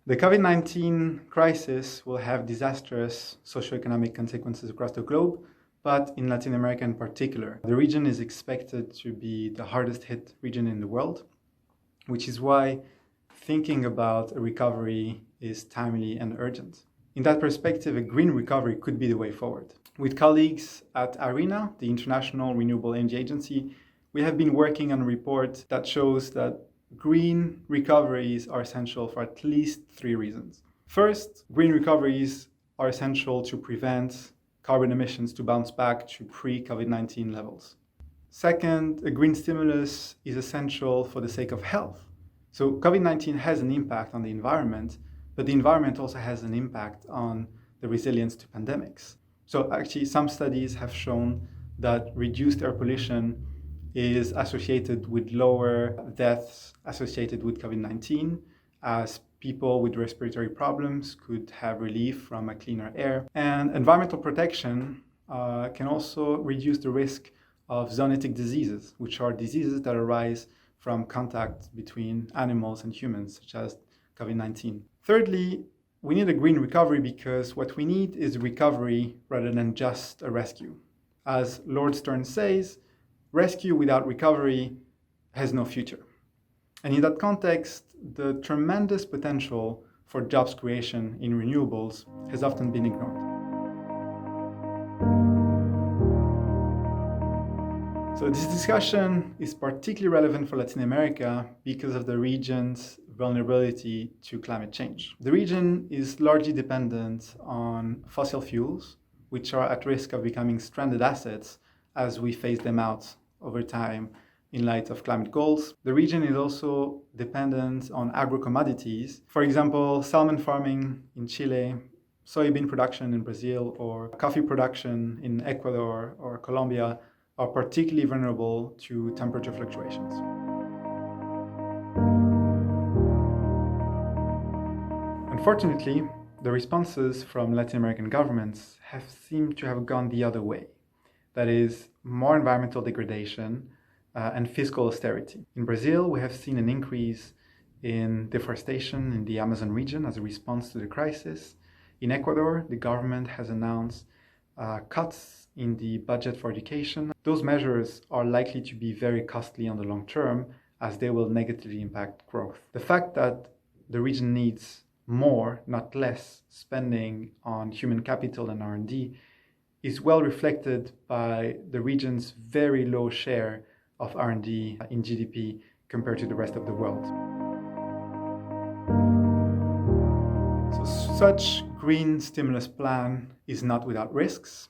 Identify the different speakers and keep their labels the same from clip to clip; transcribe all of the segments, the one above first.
Speaker 1: The COVID-19 crisis will have disastrous socioeconomic consequences across the globe, but in Latin America in particular. The region is expected to be the hardest hit region in the world, which is why thinking about a recovery is timely and urgent. In that perspective, a green recovery could be the way forward. With colleagues at ARENA, the International Renewable Energy Agency, we have been working on a report that shows that green recoveries are essential for at least 3 reasons. First, green recoveries are essential to prevent carbon emissions to bounce back to pre-COVID-19 levels. Second, a green stimulus is essential for the sake of health. So COVID-19 has an impact on the environment, but the environment also has an impact on the resilience to pandemics. So actually, some studies have shown that reduced air pollution is associated with lower deaths associated with COVID-19, as people with respiratory problems could have relief from a cleaner air. And environmental protection can also reduce the risk of zoonotic diseases, which are diseases that arise from contact between animals and humans, such as COVID-19. Thirdly, we need a green recovery because what we need is recovery rather than just a rescue. As Lord Stern says, rescue without recovery has no future. And in that context, the tremendous potential for jobs creation in renewables has often been ignored. So this discussion is particularly relevant for Latin America because of the region's vulnerability to climate change. The region is largely dependent on fossil fuels, which are at risk of becoming stranded assets as we phase them out over time in light of climate goals. The region is also dependent on agro-commodities. For example, salmon farming in Chile, soybean production in Brazil, or coffee production in Ecuador or Colombia are particularly vulnerable to temperature fluctuations. Unfortunately, the responses from Latin American governments have seemed to have gone the other way. That is, more environmental degradation and fiscal austerity. In Brazil, we have seen an increase in deforestation in the Amazon region as a response to the crisis. In Ecuador, the government has announced cuts in the budget for education. Those measures are likely to be very costly on the long term as they will negatively impact growth. The fact that the region needs more, not less, spending on human capital and R&D is well reflected by the region's very low share of R&D in GDP compared to the rest of the world. So such green stimulus plan is not without risks,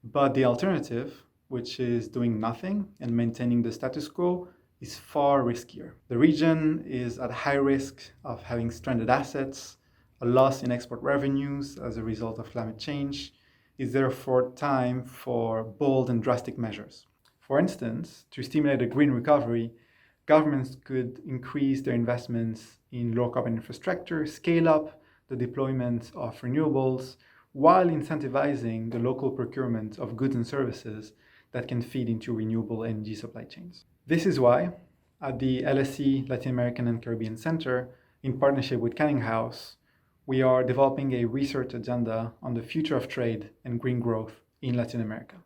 Speaker 1: but the alternative, which is doing nothing and maintaining the status quo, is far riskier. The region is at high risk of having stranded assets, a loss in export revenues as a result of climate change. It's therefore time for bold and drastic measures. For instance, to stimulate a green recovery, governments could increase their investments in low carbon infrastructure, scale up the deployment of renewables, while incentivizing the local procurement of goods and services that can feed into renewable energy supply chains. This is why, at the LSE Latin American and Caribbean Center, in partnership with Canning House, we are developing a research agenda on the future of trade and green growth in Latin America.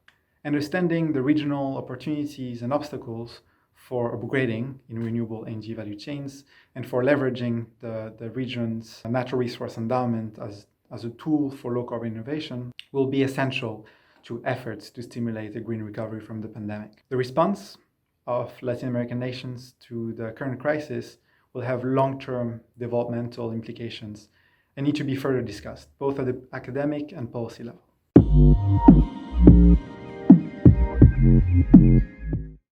Speaker 1: Understanding the regional opportunities and obstacles for upgrading in renewable energy value chains and for leveraging the region's natural resource endowment as a tool for low carbon innovation will be essential to efforts to stimulate a green recovery from the pandemic. The response of Latin American nations to the current crisis will have long-term developmental implications and need to be further discussed, both at the academic and policy level.